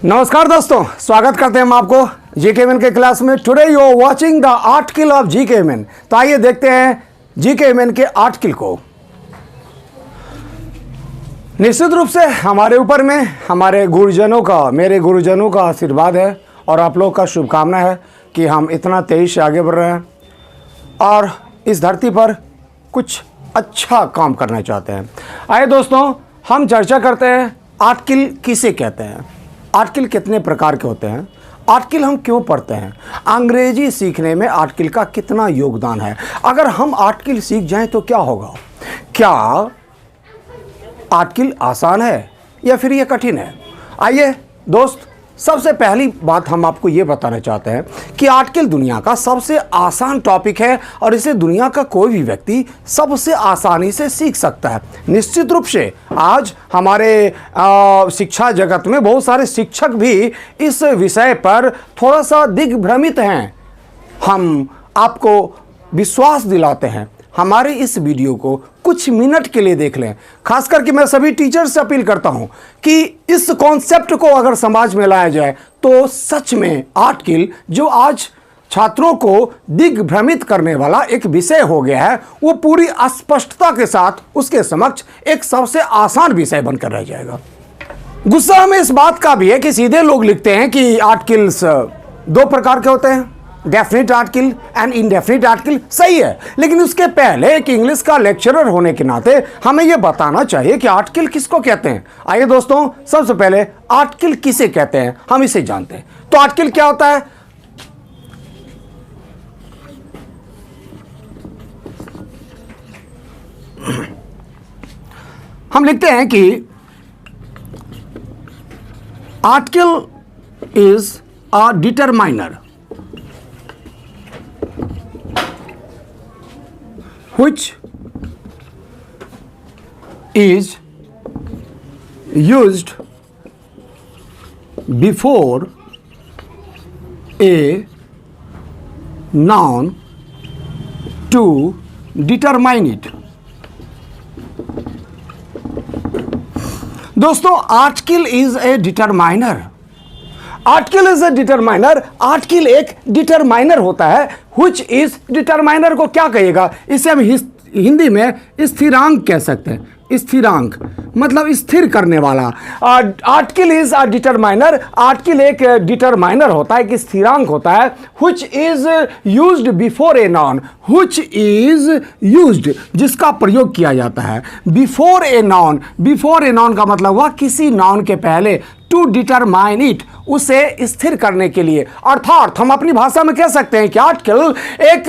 नमस्कार दोस्तों, स्वागत करते हैं हम आपको जीके के क्लास में। Today you are watching the article of GK. तो आइए देखते हैं जीके के आर्टिकल को। निश्चित रूप से हमारे ऊपर में हमारे गुरुजनों का, मेरे गुरुजनों का आशीर्वाद है और आप लोग का शुभकामना है कि हम इतना तेज से आगे बढ़ रहे हैं और इस धरती पर कुछ अच्छा काम करना चाहते हैं। आइए दोस्तों, हम चर्चा करते हैं आर्टिकल किसे कहते हैं, आर्टिकल कितने प्रकार के होते हैं, आर्टिकल हम क्यों पढ़ते हैं, अंग्रेजी सीखने में आर्टिकल का कितना योगदान है। अगर हम आर्टिकल सीख जाएं तो क्या होगा? क्या आर्टिकल आसान है या फिर ये कठिन है? आइए दोस्त, सबसे पहली बात हम आपको ये बताना चाहते हैं कि आर्टिकल दुनिया का सबसे आसान टॉपिक है और इसे दुनिया का कोई भी व्यक्ति सबसे आसानी से सीख सकता है। निश्चित रूप से आज हमारे शिक्षा जगत में बहुत सारे शिक्षक भी इस विषय पर थोड़ा सा दिग्भ्रमित हैं। हम आपको विश्वास दिलाते हैं, हमारे इस वीडियो को कुछ मिनट के लिए देख लें। खास करके मैं सभी टीचर्स से अपील करता हूं कि इस कॉन्सेप्ट को अगर समाज में लाया जाए तो सच में आर्टिकल, जो आज छात्रों को दिग्भ्रमित करने वाला एक विषय हो गया है, वो पूरी स्पष्टता के साथ उसके समक्ष एक सबसे आसान विषय बनकर रह जाएगा। गुस्सा हमें इस बात का भी है कि सीधे लोग लिखते हैं कि आर्टिकल्स दो प्रकार के होते हैं, definite article and indefinite article. सही है, लेकिन उसके पहले एक इंग्लिश का लेक्चरर होने के नाते हमें यह बताना चाहिए कि आर्टिकल किसको कहते हैं। आइए दोस्तों, सबसे पहले आर्टिकल किसे कहते हैं हम इसे जानते हैं। तो आर्टिकल क्या होता है? हम लिखते हैं कि article is a determiner which is used before a noun to determine it। दोस्तों, article is a determiner. Article is a determiner. Article एक डिटरमाइनर होता है। व्हिच इज, डिटरमाइनर को क्या कहिएगा? इसे हम हिंदी में स्थिरांक कह सकते हैं। स्थिरांक मतलब स्थिर करने वाला। Article is a determiner. Article एक डिटरमाइनर होता है, एक स्थिरांक होता है। Which is used before a noun. Which is used, जिसका प्रयोग किया जाता है before a noun. Before a noun का मतलब हुआ किसी नाउन के पहले, टू डिटरमाइन इट, उसे स्थिर करने के लिए। अर्थात हम अपनी भाषा में कह सकते हैं कि आर्टिकल एक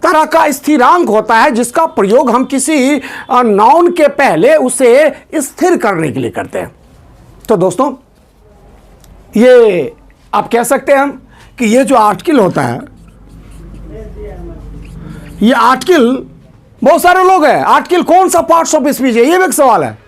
तरह का स्थिरांक होता है जिसका प्रयोग हम किसी नाउन के पहले उसे स्थिर करने के लिए करते हैं। तो दोस्तों, ये आप कह सकते हैं हम कि ये जो आर्टिकल होता है, ये आर्टिकल, बहुत सारे लोग हैं, आर्टिकल कौन सा पार्ट्स ऑफ स्पीच है, ये भी एक सवाल है।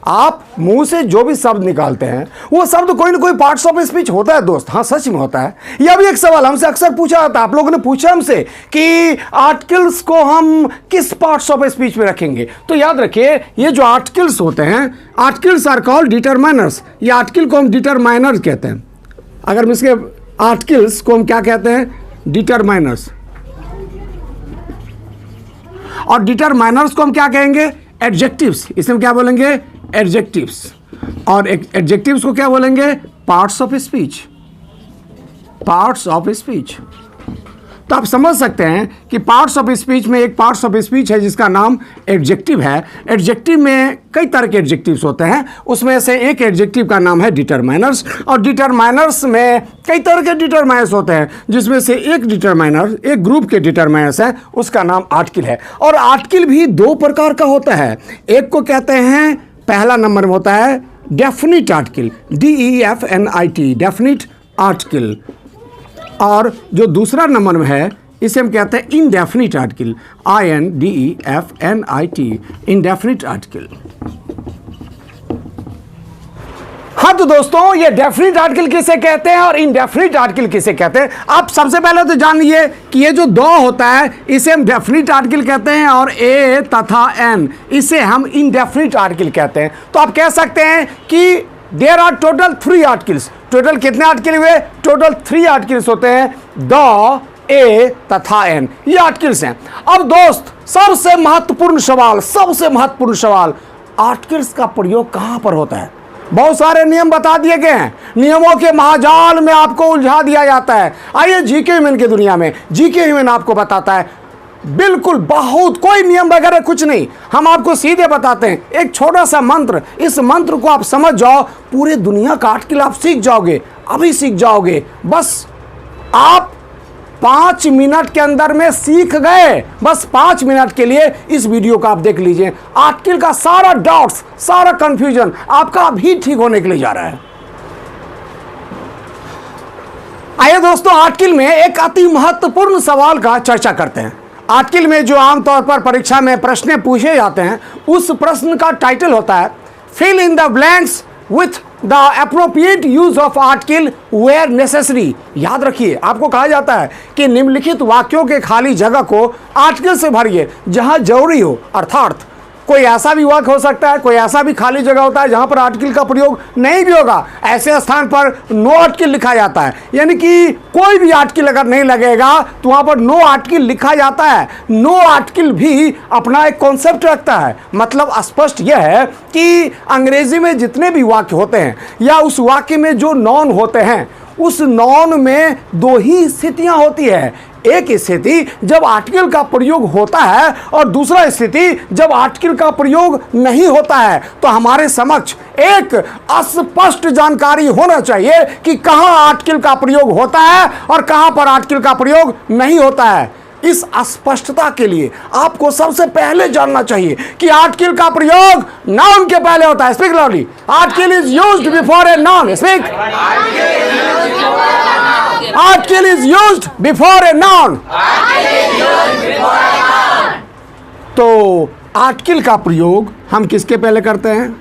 आप मुंह से जो भी शब्द निकालते हैं वो शब्द कोई ना कोई पार्ट्स ऑफ स्पीच होता है दोस्त। हाँ, सच में होता है। यह भी एक सवाल हमसे अक्सर पूछा जाता है। आप लोगों ने पूछा हमसे कि आर्टिकल्स को हम किस पार्ट्स ऑफ स्पीच में रखेंगे। तो याद रखिए, ये जो आर्टिकल्स होते हैं, आर्टिकल्स आर कॉल्ड डिटरमाइनर्स। ये आर्टिकल को हम डिटरमाइनर्स कहते हैं। अगर हम इसके आर्टिकल्स को हम क्या कहते हैं? डिटरमाइनर्स। और डिटरमाइनर्स को हम क्या कहेंगे? एडजेक्टिव्स। इसमें क्या बोलेंगे? एडजेक्टिव्स। और एडजेक्टिव्स को क्या बोलेंगे? Parts of speech. Parts of speech. तो आप समझ सकते हैं कि पार्ट्स ऑफ स्पीच में एक पार्ट्स ऑफ स्पीच है जिसका नाम एडजेक्टिव है। एडजेक्टिव में कई तरह के एडजेक्टिव्स होते हैं, उसमें से एक एडजेक्टिव का नाम है डिटरमाइनर्स। और डिटरमाइनर्स में कई तरह के डिटरमाइनर्स होते हैं, जिसमें से एक डिटरमाइनर, एक ग्रुप के डिटरमाइनर्स है, उसका नाम आर्टिकल है। और आर्टिकल भी दो प्रकार का होता है। एक को कहते हैं, पहला नंबर में होता है definite article, DEFNIT, definite article. और जो दूसरा नंबर में है, इसे हम कहते हैं indefinite article, INDEFNIT, indefinite article. हाँ तो दोस्तों, ये डेफिनिट आर्टिकल किसे कहते हैं और इनडेफिनिट आर्टिकल किसे कहते हैं? आप सबसे पहले तो जान लीजिए कि ये जो दो होता है इसे हम डेफिनिट आर्टिकल कहते हैं और ए तथा एन इसे हम इनडेफिनिट आर्टिकल कहते हैं। तो आप कह सकते हैं कि there are total 3 articles. Total कितने आर्टिकल हुए? टोटल 3 आर्टिकल्स होते हैं, द, ए तथा एन, ये आर्टिकल्स हैं। अब दोस्त सबसे महत्वपूर्ण सवाल, आर्टिकल्स का प्रयोग कहां पर होता है? बहुत सारे नियम बता दिए गए हैं, नियमों के महाजाल में आपको उलझा दिया जाता है। आइए जीके ह्यूमन की दुनिया में, जीके ह्यूमन आपको बताता है बिल्कुल बहुत कोई नियम वगैरह कुछ नहीं, हम आपको सीधे बताते हैं एक छोटा सा मंत्र। इस मंत्र को आप समझ जाओ, पूरे दुनिया का आर्टिकल आप सीख जाओगे, अभी सीख जाओगे। बस आप 5 मिनट के अंदर में सीख गए। बस 5 मिनट के लिए इस वीडियो को आप देख लीजिए, आर्टिकल का सारा डाउट्स, सारा कंफ्यूजन आपका अभी ठीक होने के लिए जा रहा है। आइए दोस्तों, आर्टिकल में एक अति महत्वपूर्ण सवाल का चर्चा करते हैं। आर्टिकल में जो आमतौर पर परीक्षा में प्रश्न पूछे जाते हैं, उस प्रश्न का टाइटल होता है fill in the blanks with the appropriate use of article where necessary. याद रखिए, आपको कहा जाता है कि निम्नलिखित वाक्यों के खाली जगह को आर्टिकल से भरिए जहां जरूरी हो। अर्थात कोई ऐसा भी वाक्य हो सकता है, कोई ऐसा भी खाली जगह होता है जहां पर आर्टिकल का प्रयोग नहीं भी होगा, ऐसे स्थान पर नो आर्टिकल लिखा जाता है। यानी कि कोई भी आर्टिकल अगर नहीं लगेगा तो वहां पर नो आर्टिकल लिखा जाता है। नो आर्टिकल भी अपना एक कॉन्सेप्ट रखता है। मतलब स्पष्ट यह है कि अंग्रेजी में जितने भी वाक्य होते हैं या उस वाक्य में जो नॉन होते हैं, उस नॉन में 2 ही स्थितियां होती है। एक स्थिति जब आर्टिकल का प्रयोग होता है और दूसरा स्थिति जब आर्टिकल का प्रयोग नहीं होता है। तो हमारे समक्ष एक स्पष्ट जानकारी होना चाहिए कि कहां आर्टिकल का प्रयोग होता है और कहां पर आर्टिकल का प्रयोग नहीं होता है। इस स्पष्टता के लिए आपको सबसे पहले जानना चाहिए कि आर्टिकल का प्रयोग नाउन के पहले होता है। Speak loudly. Article is used before a noun. Speak. Article is used before a noun. तो आर्टिकल का प्रयोग हम किसके पहले करते हैं?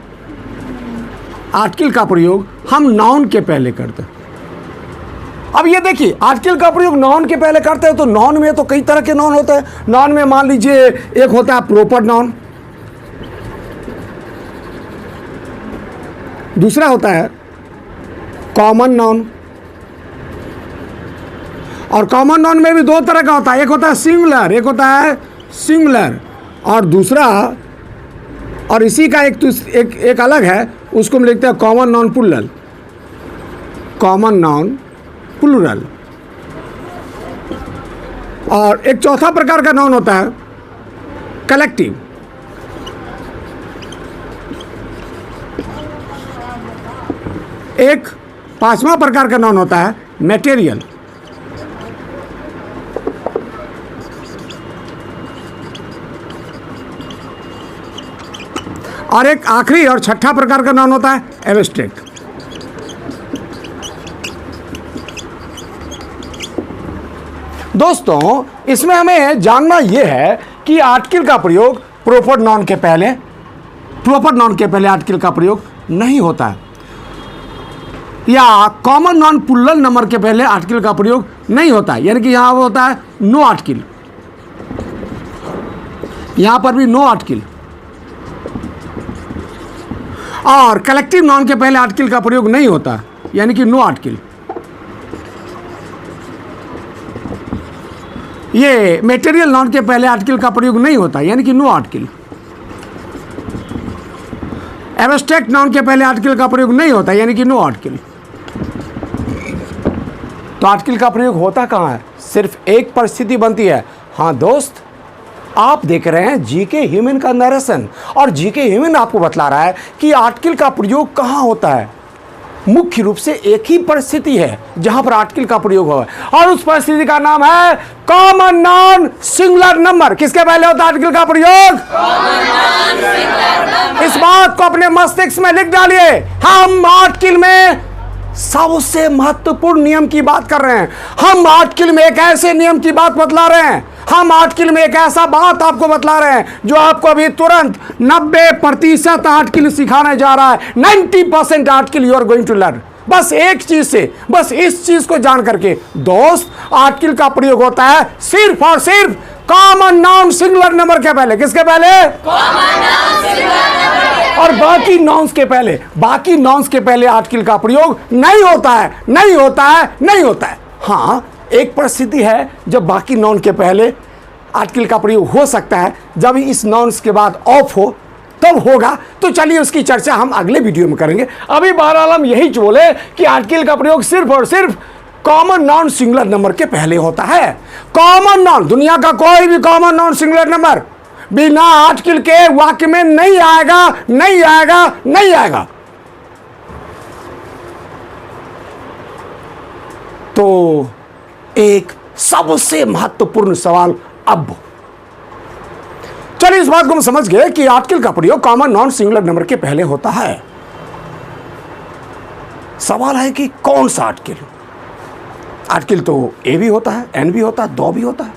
आर्टिकल का प्रयोग हम नाउन के पहले करते हैं। अब ये देखिए, आर्टिकल का प्रयोग नाउन के पहले करते हैं तो नाउन में तो कई तरह के नाउन होते हैं। नाउन में मान लीजिए एक होता है प्रॉपर नाउन, दूसरा होता है कॉमन नाउन, और कॉमन नाउन में भी 2 तरह का होता है, एक होता है सिंगुलर, एक होता है सिंगुलर, और दूसरा, और इसी का एक अलग है, उसको हम लिखते हैं common noun plural. Common noun plural. और एक चौथा प्रकार का नाउन होता है कलेक्टिव। एक 5वां प्रकार का नाउन होता है मटेरियल। और एक आखिरी और 6ठा प्रकार का नाउन होता है एब्स्ट्रैक्ट। दोस्तों, इसमें हमें जानना यह है कि आर्टिकल का प्रयोग प्रॉपर नाउन के पहले आर्टिकल का प्रयोग नहीं होता है, या कॉमन नाउन प्लूरल नंबर के पहले आर्टिकल का प्रयोग नहीं होता है। यानी कि यहां वो होता है नो आर्टिकल, यहां पर भी नो आर्टिकल। और कलेक्टिव नाउन के पहले आर्टिकल का प्रयोग नहीं होता, यानी कि नो आर्टिकल। ये मटेरियल नाउन के पहले आर्टिकल का प्रयोग नहीं होता, यानी कि नो आर्टिकल। एब्स्ट्रैक्ट नाउन के पहले आर्टिकल का प्रयोग नहीं होता, यानी कि नो आर्टिकल। तो आर्टिकल का प्रयोग होता कहाँ है? सिर्फ एक परिस्थिति बनती है। हाँ दोस्त, आप देख रहे हैं जीके ह्यूमन का नरेशन, और जीके ह्यूमन आपको बतला रहा है कि आर्टिकल का प्रयोग कहाँ होता है। मुख्य रूप से एक ही परिस्थिति है जहां पर आर्टिकल का प्रयोग हुआ है, और उस परिस्थिति का नाम है कॉमन नाउन सिंगुलर नंबर। किसके पहले होता है आर्टिकल का प्रयोग? इस बात को अपने मस्तिष्क में लिख डालिए। हम आर्टिकल में सबसे महत्वपूर्ण नियम की बात कर रहे हैं। हम आर्टिकल में एक ऐसे नियम की बात बतला रहे हैं, हम आर्टिकल में एक ऐसा बात आपको बतला रहे हैं जो आपको अभी तुरंत 90% आर्टिकल सिखाने जा रहा है। 90% article you are going to learn. बस एक चीज से, बस इस चीज को जान करके दोस्त, आर्टिकल का प्रयोग होता है सिर्फ और सिर्फ कॉमन नाउन सिंगुलर नंबर के पहले। किसके पहले? Common noun singular number. और बाकी नॉन्स के पहले आर्टिकल का प्रयोग नहीं होता है। हाँ, एक परिस्थिति है जब बाकी नॉन के पहले आर्टिकल का प्रयोग हो सकता है, जब इस नॉन्स के बाद ऑफ हो तब होगा। तो चलिए उसकी चर्चा हम अगले वीडियो में करेंगे। अभी बहरहाल हम यही बोले कि आर्टिकल का प्रयोग सिर्फ और सिर्फ कॉमन नॉन सिंगुलर नंबर के पहले होता है। कॉमन नॉन, दुनिया का कोई भी कॉमन नॉन सिंगुलर नंबर बिना आर्टिकल के वाक्य में नहीं आएगा। तो एक सबसे महत्वपूर्ण सवाल अब, चलिए इस बात को हम समझ गए कि आर्टिकल का प्रयोग कॉमन नॉन सिंगुलर नंबर के पहले होता है। सवाल है कि कौन सा आर्टिकल? आर्टिकल तो ए भी होता है, एन भी होता है, दो भी होता है।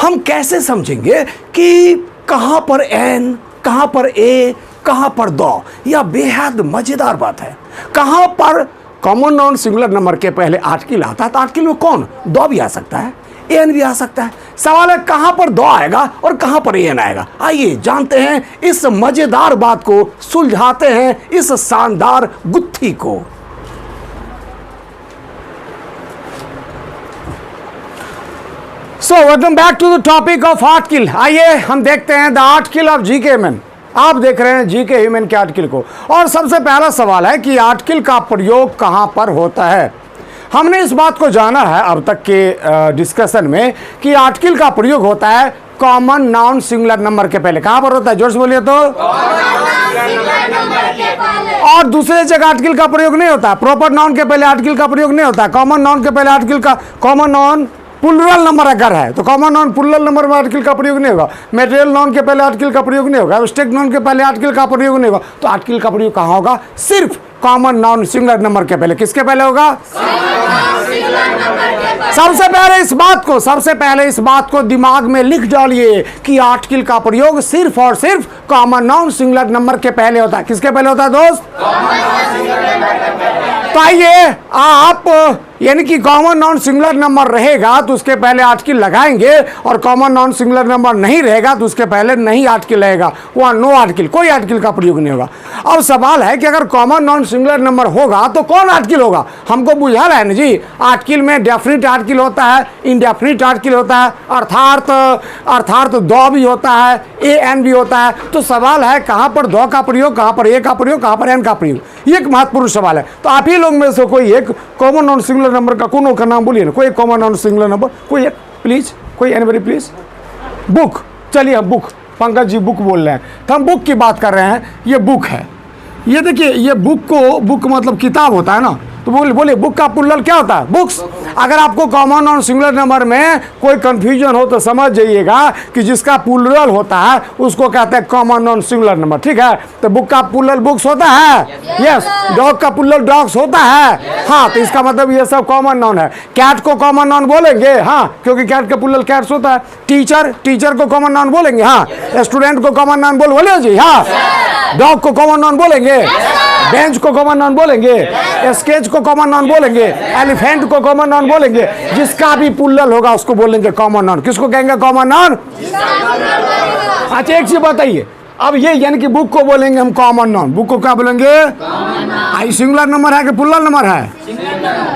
हम कैसे समझेंगे कि कहां पर एन, कहां पर ए, कहां पर दो? यह बेहद मजेदार बात है। कहां पर कॉमन नॉन सिंगुलर नंबर के पहले आर्टिकल आता है तो आर्टिकल में कौन? दो भी आ सकता है, एन भी आ सकता है। सवाल है कहां पर दो आएगा और कहां पर एन आएगा। आइए जानते हैं इस मजेदार बात को, सुलझाते हैं इस शानदार गुत्थी को। So welcome back to the topic of article. आइए हम देखते हैं the article of GK human. आप देख रहे हैं जीके ह्यूमन के आर्टिकल को, और सबसे पहला सवाल है कि आर्टिकल का प्रयोग कहां पर होता है। हमने इस बात को जाना है अब तक के डिस्कशन में कि आर्टिकल का प्रयोग होता है कॉमन नाउन सिंगुलर नंबर के पहले। कहां पर होता है? जोर से बोलिए तो। और दूसरे जगह आर्टिकल का प्रयोग नहीं होता। प्रॉपर नाउन के पहले आर्टिकल का प्रयोग नहीं होता। कॉमन नाउन के पहले आर्टिकल का, कॉमन नाउन प्लूरल नंबर अगर है तो कॉमन नाउन प्लूरल नंबर में आर्टिकल का प्रयोग नहीं होगा। मटेरियल नाउन के पहले आर्टिकल का प्रयोग नहीं होगा। एब्स्ट्रैक्ट नाउन के पहले आर्टिकल का प्रयोग नहीं होगा। तो आर्टिकल का प्रयोग कहां होगा? सिर्फ कॉमन नाउन सिंगुलर नंबर के पहले। किसके पहले होगा? सबसे पहले इस बात को दिमाग में लिख डालिए कि आर्टिकल का प्रयोग सिर्फ और सिर्फ कॉमन नाउन सिंगुलर नंबर के पहले होता है। किसके पहले होता है दोस्त? तो आइए आप, यानी कि कॉमन नॉन सिंगुलर नंबर रहेगा तो उसके पहले आर्टिकल लगाएंगे, और कॉमन नॉन सिंगुलर नंबर नहीं रहेगा तो उसके पहले नहीं आर्टिकल रहेगा। वहाँ नो आर्टिकल, कोई आर्टिकल का प्रयोग नहीं होगा। अब सवाल है कि अगर कॉमन नॉन सिंगुलर नंबर होगा तो कौन आर्टिकल होगा? हमको बुझा रहा है ना जी। आर्टिकल में डेफिनिट आर्टिकल होता है, इनडेफिनिट आर्टिकल होता है, अर्थात दो भी होता है, ए एन भी होता है। तो सवाल है कहाँ पर दो का प्रयोग, कहाँ पर ए का प्रयोग, कहाँ पर एन का प्रयोग? ये एक महत्वपूर्ण सवाल है। तो आप ही लोग में से कोई एक कॉमन नॉन सिंगुलर नंबर का कोनो का नाम बोलिए ना। कोई कॉमन नॉन सिंगुलर नंबर, कोई एक प्लीज, कोई एनीबॉडी प्लीज। बुक, चलिए हम बुक, पंकज जी बुक बोल रहे हैं तो हम बुक की बात कर रहे हैं। ये बुक है, ये देखिए, ये बुक मतलब किताब होता है ना। तो बोलिए बुक का प्लूरल क्या होता है? बुक्स। अगर आपको कॉमन और सिंगुलर नंबर में कोई कंफ्यूजन हो तो समझ जाइएगा कि जिसका प्लूरल होता है उसको कहते हैं कॉमन नॉन सिंगुलर नंबर। ठीक है, तो बुक का प्लूरल बुक्स होता है, यस। डॉग का प्लूरल डॉग्स होता है, हाँ। तो इसका मतलब ये सब कॉमन नॉन है। कैट को कॉमन नॉन बोलेंगे, हाँ, क्योंकि कैट का प्लूरल कैट्स होता है। टीचर को कॉमन नॉन बोलेंगे, हाँ। स्टूडेंट को कॉमन नॉन बोले जी, हाँ। डॉग को कॉमन नॉन बोलेंगे, बेंच को कॉमन नॉन बोलेंगे, स्केच को कॉमन नॉन बोलेंगे, एलिफेंट को कॉमन नॉन बोलेंगे। जिसका भी प्लूरल होगा उसको बोलेंगे कॉमन नॉन। किसको कहेंगे कॉमन नॉन? अच्छा एक चीज बताइए, अब ये यानी कि बुक को बोलेंगे हम कॉमन नॉन। बुक को क्या बोलेंगे? आई सिंगुलर नंबर है कि प्लूरल नंबर है?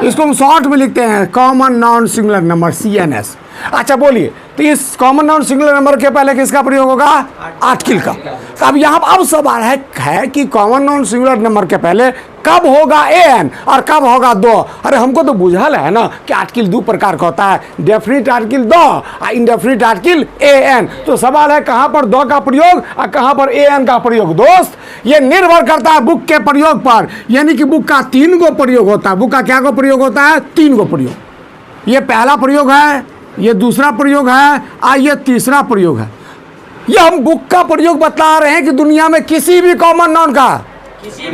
इसको हम शॉर्ट में लिखते हैं common noun singular number, CNS। अच्छा बोलिए, तो इस कॉमन नॉन सिंगुलर नंबर के पहले किसका प्रयोग होगा? आर्टिकल का। तो अब यहाँ अब सवाल है कि कॉमन नॉन सिंगुलर नंबर के पहले कब होगा एन और कब होगा दो? अरे हमको तो बुझा है ना कि आर्टिकल दो प्रकार का होता है, डेफिनिट आर्टिकल दो और इनडेफिनिट आर्टिकल एन। तो सवाल है कहाँ पर दो का प्रयोग और कहाँ पर एन का प्रयोग? दोस्त ये निर्भर करता है बुक के प्रयोग पर, यानी कि बुक का 3 गो प्रयोग होता है। बुक का क्या गो प्रयोग होता है? 3 गो प्रयोग। ये पहला प्रयोग है, ये दूसरा प्रयोग है और ये तीसरा प्रयोग है। ये हम बुक का प्रयोग बता रहे हैं कि दुनिया में किसी भी कॉमन नॉन का,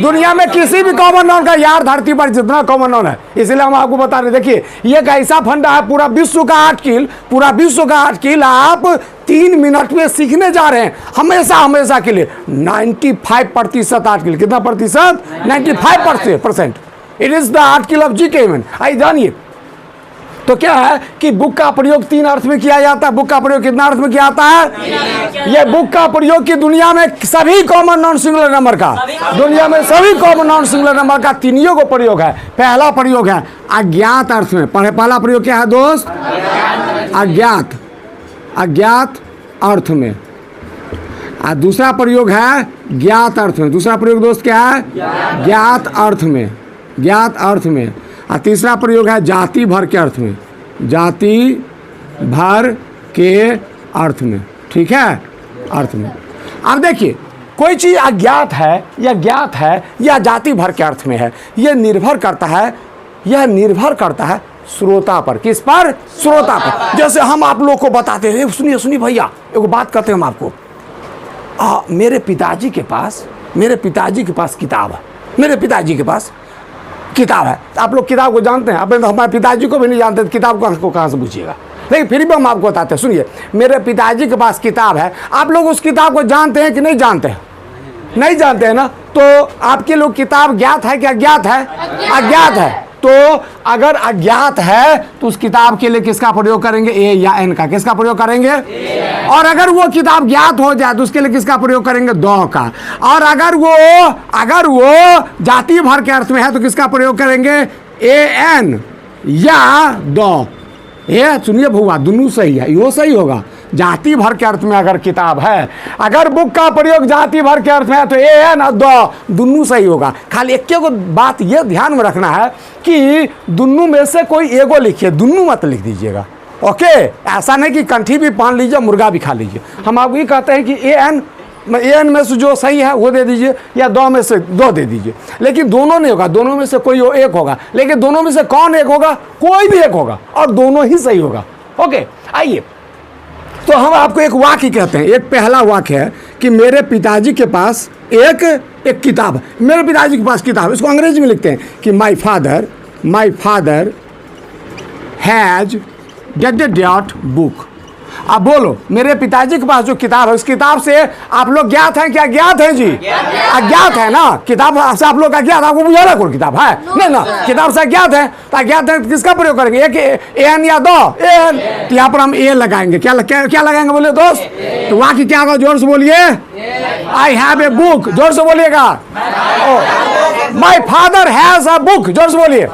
दुनिया में किसी भी कॉमन नॉन का, यार धरती पर जितना कॉमन नॉन है, इसलिए हम आपको बता रहे। देखिए ये एक ऐसा फंडा है, पूरा विश्व का आर्टिकल आप 3 मिनट में सीखने जा रहे हैं, हमेशा के लिए। 95% आर्टिकल, कितना प्रतिशत? 95%। It is the article of GK human. आई जानिए तो क्या है कि बुक का प्रयोग 3 अर्थ में किया जाता है। बुक का प्रयोग कितना अर्थ में किया जाता है? ये बुक का प्रयोग की दुनिया में सभी कॉमन नॉन सिंगुलर नंबर का, दुनिया में सभी कॉमन नॉन सिंगुलर नंबर का तीनियों को प्रयोग है। पहला प्रयोग है अज्ञात अर्थ में। पहला प्रयोग क्या है दोस्त? अज्ञात, अज्ञात अर्थ में। और दूसरा प्रयोग है ज्ञात अर्थ में। दूसरा प्रयोग दोस्त क्या है? ज्ञात अर्थ में, ज्ञात अर्थ में। और तीसरा प्रयोग है जाति भर के अर्थ में, जाति भर के अर्थ में। ठीक है, अर्थ में। अब देखिए, कोई चीज़ अज्ञात है या ज्ञात है या जाति भर के अर्थ में है, यह निर्भर करता है, यह निर्भर करता है श्रोता पर। किस पर? श्रोता पर। जैसे हम आप लोग को बताते हैं, सुनिए सुनिए भैया, एक बात कहते हैं हम आपको। मेरे पिताजी के पास किताब है, मेरे पिताजी के पास किताब है। आप लोग किताब को जानते हैं? अपने तो हमारे पिताजी को भी नहीं जानते, किताब को कहाँ से पूछिएगा। लेकिन फिर भी हम आपको बताते हैं, सुनिए, मेरे पिताजी के पास किताब है। आप लोग उस किताब को जानते हैं कि नहीं जानते हैं? नहीं जानते हैं ना। तो आपके लोग किताब ज्ञात है कि अज्ञात है? अज्ञात है। तो अगर अज्ञात है तो उस किताब के लिए किसका प्रयोग करेंगे? ए या एन का। किसका प्रयोग करेंगे? और अगर वो किताब ज्ञात हो जाए तो उसके लिए किसका प्रयोग करेंगे? दो का। और अगर वो जाति भर के अर्थ में है तो किसका प्रयोग करेंगे? ए एन या दो। ये सुनिए भुआ, दोनों सही है, यो सही होगा। जाति भर के अर्थ में अगर किताब है, अगर बुक का प्रयोग जाति भर के अर्थ में है तो ए है ना दो, दोनों सही होगा। खाली एक को बात ये ध्यान में रखना है कि दोनों में से कोई एगो लिखिए, दोनों मत लिख दीजिएगा। ओके, ऐसा नहीं कि कंठी भी पान लीजिए मुर्गा भी खा लीजिए। हम आपको ये कहते हैं कि ए एन में से जो सही है वो दे दीजिए या दो में से दो दे दीजिए। लेकिन दोनों नहीं होगा, दोनों में से कोई एक होगा। लेकिन दोनों में से कौन एक होगा? कोई भी एक होगा और दोनों ही सही होगा। ओके, आइए, तो हम आपको एक वाक्य कहते हैं। एक पहला वाक्य है कि मेरे पिताजी के पास एक किताब है। मेरे पिताजी के पास किताब है, इसको अंग्रेजी में लिखते हैं कि my father has dot book. अब बोलो, मेरे पिताजी के पास जो किताब है, उस किताब से आप लोग ज्ञात हैं क्या? ज्ञात हैं जी, अज्ञात है ना। किताब से आप लोग अज्ञात, आपको मुझे ना कोई किताब है नहीं ना, किताब से अज्ञात है। तो अज्ञात है, किसका प्रयोग करेंगे? एक एन या दो एन। तो यहाँ पर हम ए लगाएंगे। क्या लगाएंगे बोलिए दोस्त? तो वाक्य क्या होगा? जोर से बोलिए, आई हैव ए बुक। जोर से बोलिएगा। My father has a book. जोर से बोलिए।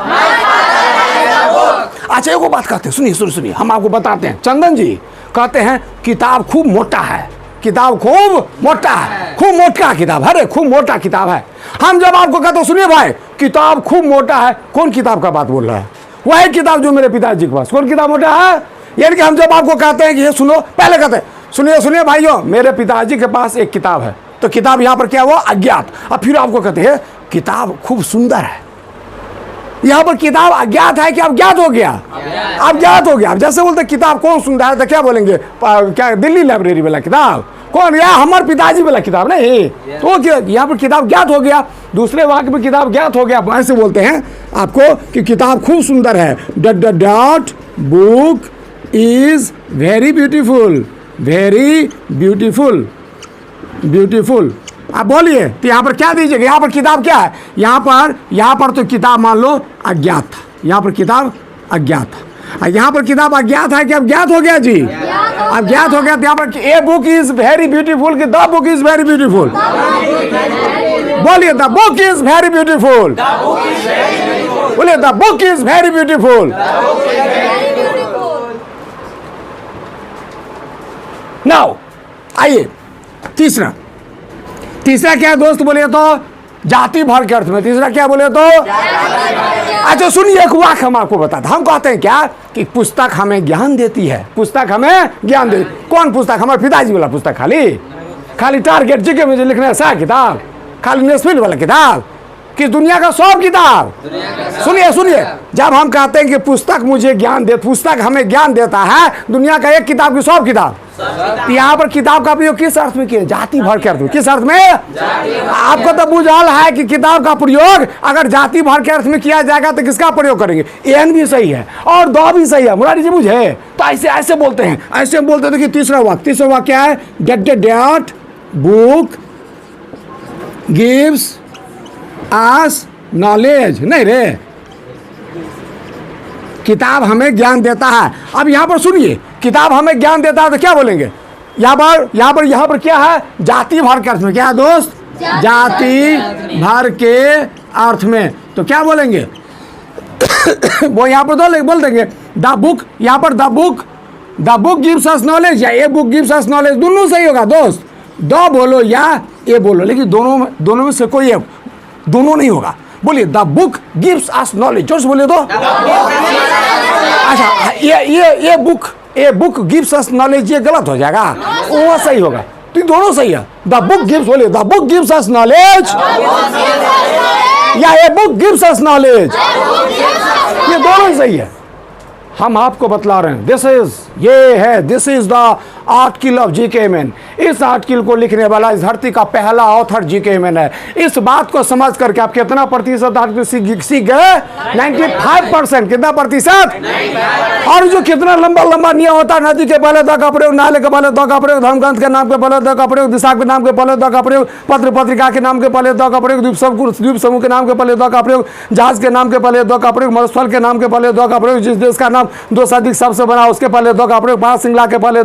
अच्छा, एक बात कहते हैं, सुनिए, हम आपको बताते हैं। चंदन जी कहते हैं किताब खूब मोटा है, किताब खूब मोटा है, खूब मोटा किताब है, खूब मोटा किताब है। हम जब आपको कहते हैं सुनिए भाई किताब खूब मोटा है, कौन किताब का बात बोल रहा है? वही किताब जो मेरे पिताजी के पास। कौन किताब मोटा है? यानी कि हम जब आपको कहते हैं कि ये सुनो, पहले कहते हैं सुनिए भाइयों, मेरे पिताजी के पास एक किताब है। तो किताब यहाँ पर क्या हुआ? अज्ञात। अब फिर आपको कहते हैं किताब खूब सुंदर है। यहाँ पर किताब अज्ञात है कि अज्ञात हो गया? अज्ञात हो गया। जैसे बोलते किताब कौन सुंदर है तो क्या बोलेंगे? क्या दिल्ली लाइब्रेरी वाला किताब? कौन? या हमारे पिताजी वाला किताब नहीं। तो यहाँ पर किताब ज्ञात हो गया। दूसरे वाक्य में किताब ज्ञात हो गया। ऐसे बोलते हैं आपको कि किताब खूब सुंदर है। Dot book is very beautiful, very beautiful, beautiful. आप बोलिए, तो यहाँ पर क्या दीजिएगा? यहाँ पर किताब क्या है? यहाँ पर तो किताब मान लो अज्ञात था। यहाँ पर किताब अज्ञात था। यहाँ पर किताब अज्ञात है कि अब ज्ञात हो गया जी? अब ज्ञात हो गया। तो यहाँ पर a book is very beautiful कि the book is very beautiful? बोलिए, the book is very beautiful. बोलिए, the book is very beautiful. Now आइए, तीसरा क्या है दोस्त? बोलिए तो जाति भर के अर्थ में। तीसरा क्या बोले तो? अच्छा सुनिए, एक वाक्य हम आपको बताते। हम कहते हैं क्या कि पुस्तक हमें ज्ञान देती है। पुस्तक हमें ज्ञान देती। कौन पुस्तक? हमारे पिताजी वाला पुस्तक? खाली टारगेट जीके में जो लिखने ऐसा किताब? खाली नेस्फिल वाला किताब कि दुनिया का सब किताब? सुनिए, जब हम कहते हैं कि पुस्तक मुझे ज्ञान दे, पुस्तक हमें ज्ञान देता है, दुनिया का एक किताब की सब किताब। यहाँ पर किताब का प्रयोग किस अर्थ में किया? जाति भर के अर्थ में। किस अर्थ में? आपको तो बुझाल है कि किताब का प्रयोग अगर जाति भर के अर्थ में किया जाएगा तो किसका प्रयोग करेंगे? एन भी सही है और दो भी सही है। मुरारी जी बुझे? तो ऐसे बोलते हैं, ऐसे बोलते हैं। देखिए तीसरा वाक्य क्या है? Dot book gives us knowledge. नहीं रे, किताब हमें ज्ञान देता है। अब यहाँ पर सुनिए, किताब हमें ज्ञान देता है तो क्या बोलेंगे? यहाँ पर क्या है? जाति भर के अर्थ में। क्या है दोस्त? जाति भर के अर्थ में। तो क्या बोलेंगे? वो यहाँ पर बोल देंगे द बुक। यहाँ पर the book gives us knowledge या a book gives us knowledge, दोनों सही होगा दोस्त। द बोलो या ए बोलो, लेकिन दोनों में से कोई एक, दोनों नहीं होगा। बोलिए the book gives us knowledge, जोर से बोलिए तो। अच्छा, ये बुक गिव्स अस नॉलेज, ये गलत हो जाएगा, वो सही होगा। तो दोनों सही है। द बुक गिव्स, बोलिए the book gives us knowledge या a book gives us knowledge, ये दोनों सही है। हम आपको बतला रहे हैं this is the article of G K human. इस आर्टिकल को लिखने वाला इस धरती का पहला ऑथर जी के हिमेन है। इस बात को समझ करके आप कितना प्रतिशत आर्टिकल सीख गए? 95%। कितना प्रतिशत? और जो कितना लंबा नियम होता है, नदी के पहले द का प्रयोग, नाले के पहले द का प्रयोग, धर्मग्रंथ के नाम के पहले द का प्रयोग, दिशा के नाम के पहले द का प्रयोग, पत्र पत्रिका के नाम के पहले द का प्रयोग, द्वीप समूह के नाम के पहले द का प्रयोग, जहाज के नाम के पहले द का प्रयोग, मरुस्थल के नाम के पहले द का प्रयोग, जिस देश का नाम 2 से अधिक शब्द से बना उसके पहले द का प्रयोग, महासिंगला के पहले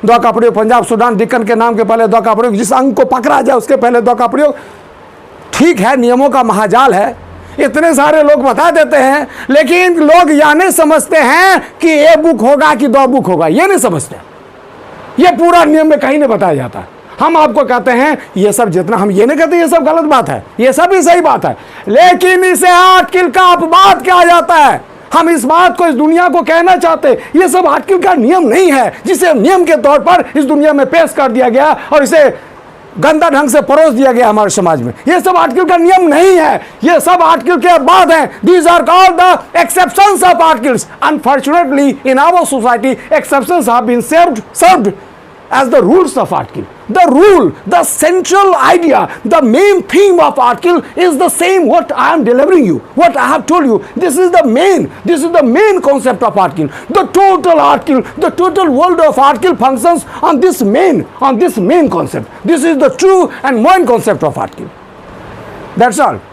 द का प्रयोग, पंजाब सुडान दिक्कन के नाम के पहले द का प्रयोग, जिस अंग को पकड़ा जाए उसके पहले द का प्रयोग। ठीक है, नियमों का महाजाल है, इतने सारे लोग बता देते हैं, लेकिन लोग यह नहीं समझते हैं कि ए बुक होगा कि द बुक होगा, ये नहीं समझते। ये पूरा नियम में कहीं नहीं बताया जाता। हम आपको कहते हैं ये सब, जितना हम ये नहीं कहते ये सब गलत बात है, ये सब भी सही बात है, लेकिन इसे आर्टिकल का अपवाद कहा जाता है। हम इस बात को इस दुनिया को कहना चाहते, ये सब आर्टिकल का नियम नहीं है, जिसे नियम के तौर पर इस दुनिया में पेश कर दिया गया और इसे गंदा ढंग से परोस दिया गया हमारे समाज में। ये सब आर्टिकल का नियम नहीं है, ये सब आर्टिकल के अपवाद हैं। These are called the exceptions of articles. Unfortunately in our society exceptions have been served as the rules of article. The rule, the central idea, the main theme of article is the same what I am delivering you, what I have told you. This is the main concept of article. The total article, the total world of article functions on this main concept. This is the true and main concept of article. That's all.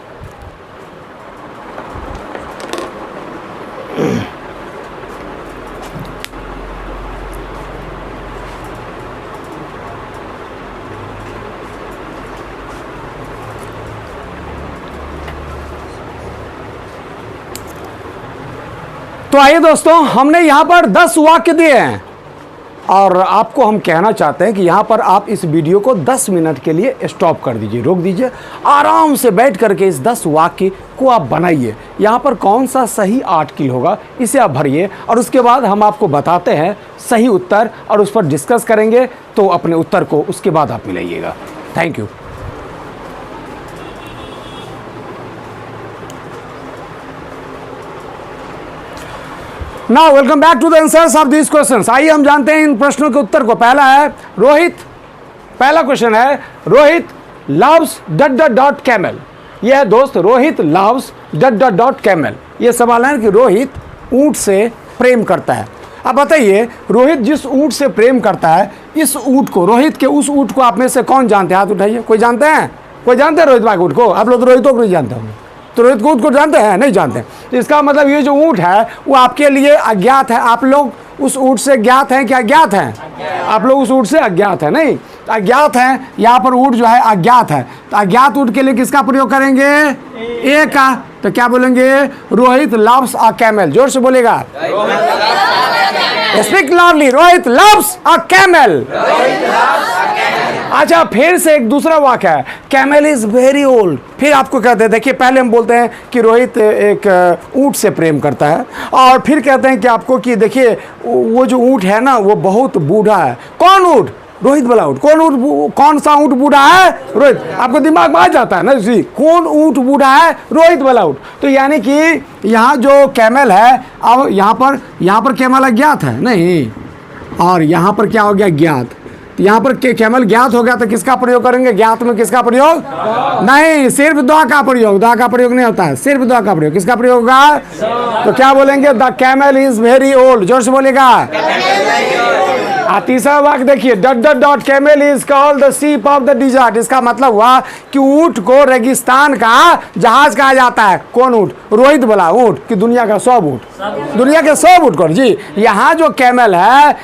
तो आइए दोस्तों, हमने यहाँ पर 10 वाक्य दिए हैं और आपको हम कहना चाहते हैं कि यहाँ पर आप इस वीडियो को 10 मिनट के लिए स्टॉप कर दीजिए, रोक दीजिए, आराम से बैठ करके इस 10 वाक्य को आप बनाइए। यहाँ पर कौन सा सही आर्टिकल होगा इसे आप भरिए और उसके बाद हम आपको बताते हैं सही उत्तर और उस पर डिस्कस करेंगे। तो अपने उत्तर को उसके बाद आप मिलाइएगा। Thank you. Now welcome back to the answers of this questions. आइए हम जानते हैं इन प्रश्नों के उत्तर को। पहला है रोहित, पहला क्वेश्चन है रोहित लव्स डॉट कैमल। यह है दोस्त, रोहित लव्स डॉट कैमल। यह सवाल है कि रोहित ऊंट से प्रेम करता है। अब बताइए, रोहित जिस ऊंट से प्रेम करता है, इस ऊंट को, रोहित के उस ऊंट को आप में से कौन जानते हैं? हाथ उठाइए। कोई जानते हैं? कोई जानते हैं रोहित भाई ऊंट को? आप लोग तो रोहित को नहीं जानते होंगे। तो रोहित को ऊँट को जानते हैं? नहीं जानते। तो इसका मतलब ये जो ऊँट है वो आपके लिए अज्ञात है। आप लोग उस ऊँट से ज्ञात हैं कि अज्ञात हैं? आप लोग उस ऊँट से अज्ञात हैं। नहीं, अज्ञात हैं। यहाँ पर ऊँट जो है अज्ञात है, तो अज्ञात ऊँट के लिए किसका प्रयोग करेंगे? ए का। तो क्या बोलेंगे? Rohit loves a camel. जोर से बोलेगा, speak loudly. Rohit loves a camel. अच्छा, फिर से एक दूसरा वाक्य है, कैमल इज वेरी ओल्ड। फिर आपको कहते हैं, देखिए पहले हम बोलते हैं कि रोहित एक ऊँट से प्रेम करता है, और फिर कहते हैं कि आपको कि देखिए वो जो ऊँट है ना वो बहुत बूढ़ा है। कौन ऊँट? रोहित वाला ऊँट। कौन ऊँट? कौन सा ऊँट बूढ़ा है? रोहित। आपको दिमाग में आ जाता है ना जी, कौन ऊँट बूढ़ा है? रोहित वाला ऊँट। तो यानी कि यहाँ जो कैमल है, अब यहाँ पर कैमल अज्ञात है नहीं, और यहाँ पर क्या हो गया? ज्ञात। यहाँ पर कैमल ज्ञात हो गया, तो किसका प्रयोग करेंगे? ज्ञात में किसका प्रयोग? नहीं, सिर्फ द का प्रयोग। द का प्रयोग नहीं होता है, सिर्फ द का प्रयोग। किसका प्रयोग होगा? तो क्या बोलेंगे? The camel is very old. जोर से बोलेगा। तीसरा वाक्य देखिए, dot dot dot camel is called the ship of the dessert. इसका मतलब हुआ कि ऊंट को रेगिस्तान का जहाज कहा जाता है। कौन ऊंट? रोहित बोला ऊंट कि दुनिया का 100 ऊंट, दुनिया के 100 ऊंट कौन जी। यहाँ जो कैमल है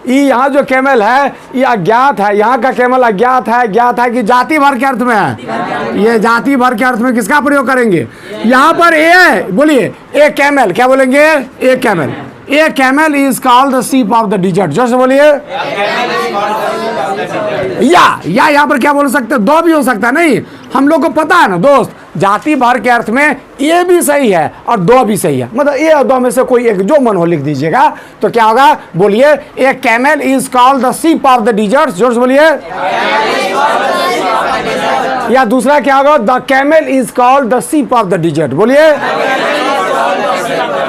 यहाँ जो कैमल है ये अज्ञात है, यहाँ का कैमल अज्ञात है। ज्ञात है कि जाति भर के अर्थ में है, ये जाति भर के अर्थ में किसका प्रयोग करेंगे? यहाँ पर ए, बोलिए ए कैमल, क्या बोलेंगे? A camel. A camel is called the ship of the desert. जैसे बोलिए या यहाँ पर क्या बोल सकते? दो भी हो सकता है। नहीं, हम लोग को पता है ना दोस्त, जाति भर के अर्थ में ए भी सही है और दो भी सही है। मतलब ए और दो में से कोई एक जो मन हो लिख दीजिएगा। तो क्या होगा? बोलिए a camel is called the ship of the desert. जोर से बोलिए। या दूसरा क्या होगा? The camel is called the ship of the desert. बोलिए।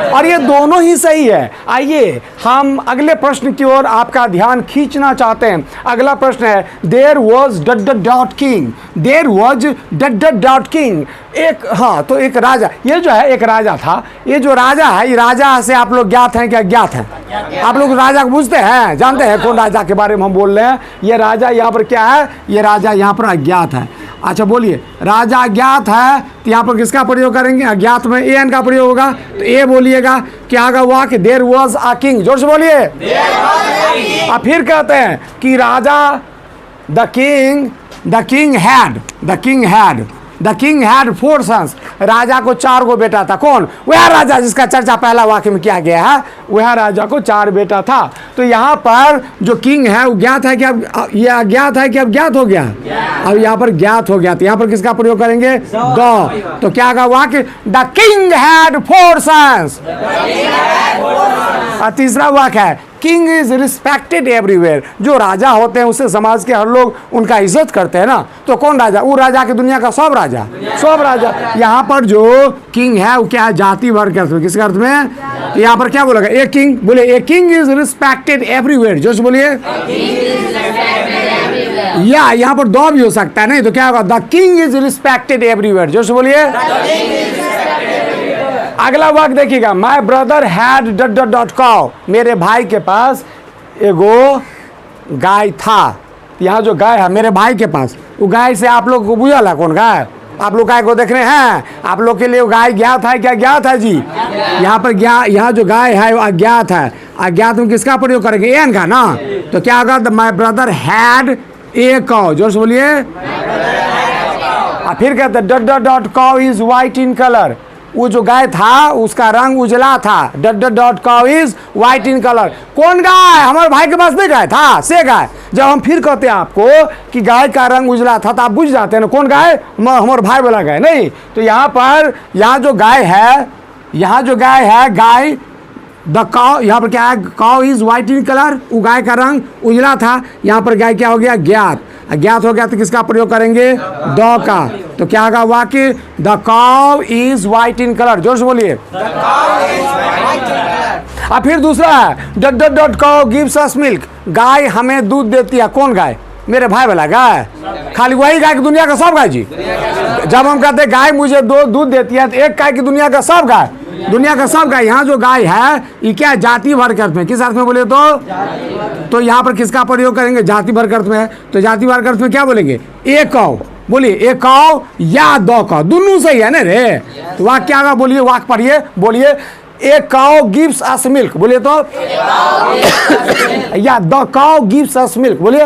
और ये दोनों ही सही है। आइए हम अगले प्रश्न की ओर आपका ध्यान खींचना चाहते हैं। अगला प्रश्न है, there was dot dot dot king. There was dot dot dot king. एक, हाँ, तो एक राजा, ये जो है एक राजा था। ये जो राजा है, ये राजा से आप लोग ज्ञात हैं क्या? ज्ञात हैं। आप लोग राजा को पूछते हैं, जानते हैं कौन राजा के बारे में हम बोल रहे हैं? ये राजा यहाँ पर क्या है? ये राजा यहाँ पर अज्ञात है। अच्छा बोलिए, राजा अज्ञात है तो यहाँ पर किसका प्रयोग करेंगे? अज्ञात में ए एन का प्रयोग होगा। तो ए बोलिएगा, क्या होगा? वाक्य देयर वाज अ किंग। जोर से बोलिए। अब फिर कहते हैं कि राजा द किंग हैड 4 सन्स। राजा को 4 गो बेटा था। कौन? वह राजा जिसका चर्चा पहला वाक्य में किया गया है, वह राजा को 4 बेटा था। तो यहाँ पर जो किंग है वो ज्ञात है कि अब ये अज्ञात है कि अब ज्ञात हो गया? अब यहाँ पर ज्ञात हो गया। तो यहाँ पर किसका प्रयोग करेंगे? द। तो क्या होगा वाक्य? The king had 4 sons. और तीसरा वाक्य है, किंग इज रिस्पेक्टेड एवरीवेयर। जो राजा होते हैं उससे समाज के हर लोग उनका इज्जत करते हैं ना। तो कौन राजा? वो राजा की दुनिया का सब राजा। यहाँ पर जो किंग है वो क्या है? जाति भर के अर्थ में। किसके अर्थ में? तो यहाँ पर क्या बोलेगा? A king. बोले a king is respected everywhere. जो बोलिए। या यहाँ पर दो भी हो सकता है। नहीं तो क्या होगा? The king is respected everywhere. जो बोलिए। अगला वाक्य देखिएगा, my brother had dot dot dot cow. मेरे भाई के पास एगो गाय था। यहाँ जो गाय है मेरे भाई के पास, वो गाय से आप लोग को बुझल है कौन गाय? आप लोग गाय को देख रहे हैं? आप लोग के लिए वो गाय ज्ञात है क्या? ज्ञात है जी। यहाँ पर यहाँ जो गाय है वो अज्ञात है। अज्ञात में किसका प्रयोग करेंगे? एन का ना। तो क्या होगा? My brother had a cow. जोर से बोलिए। फिर कहते dot dot dot cow is white in colour. वो जो गाय था उसका रंग उजला था। Dot dot dot cow is white in colour. कौन गाय? हमारे भाई के पास नहीं गाय था, से गाय। जब हम फिर कहते हैं आपको कि गाय का रंग उजला था तो आप बुझ जाते हैं ना कौन गाय? हमारे भाई वाला गाय। नहीं, तो यहाँ पर यहाँ जो गाय है गाय द काउ। यहाँ पर क्या है? Cow is white in colour. वो गाय का रंग उजला था। यहाँ पर गाय क्या हो गया? ज्ञात। अज्ञात हो गया तो किसका प्रयोग करेंगे? द का। तो क्या होगा वाक्य? The cow is white in colour. जोर से बोलिए। अब फिर दूसरा है, dot dot dot cow gives us milk. गाय हमें दूध देती है। कौन गाय? मेरे भाई वाला गाय। खाली वही गाय की दुनिया का सब गाय जी। जब हम कहते हैं गाय मुझे दूध देती है तो एक गाय की दुनिया का सब गाय, दुनिया का सब गाय। यहाँ जो गाय है ये क्या है? जाति भर के अर्थ में। किस अर्थ में बोले? तो यहाँ पर किसका प्रयोग करेंगे? जाति भर के अर्थ में है। तो जाति भर के अर्थ में क्या बोलेंगे? A cow. बोलिए ए काउ या दो काउ, दोनों सही है ना रे। तो वाक्य क्या होगा? बोलिए, वाक्य पढ़िए। बोलिए a cow gives us milk. बोलिए तो। या the cow gives us milk. बोलिए।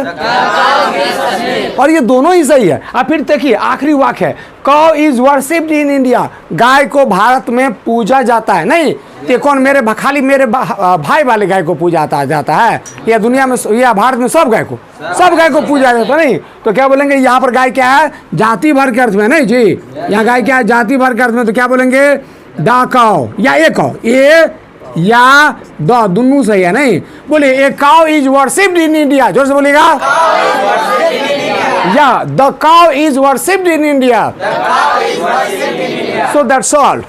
और ये दोनों ही सही है। अब फिर देखिए आखिरी वाक्य है, cow is worshipped in India. गाय को भारत में पूजा जाता है। नहीं तो कौन? खाली मेरे भाई वाले गाय को पूजा जाता है या दुनिया में या भारत में सब गाय को पूजा जाता है? नहीं तो क्या बोलेंगे? यहाँ पर गाय क्या है? जाति भर के अर्थ में। नहीं जी, यहाँ गाय क्या है? जाति भर के अर्थ में। तो क्या बोलेंगे? द काउ या ए काउ। ए या द दोनों सही है। नहीं बोले a cow is worshipped in India. जोर से बोलेगा। या the cow is worshipped in India. So that's all.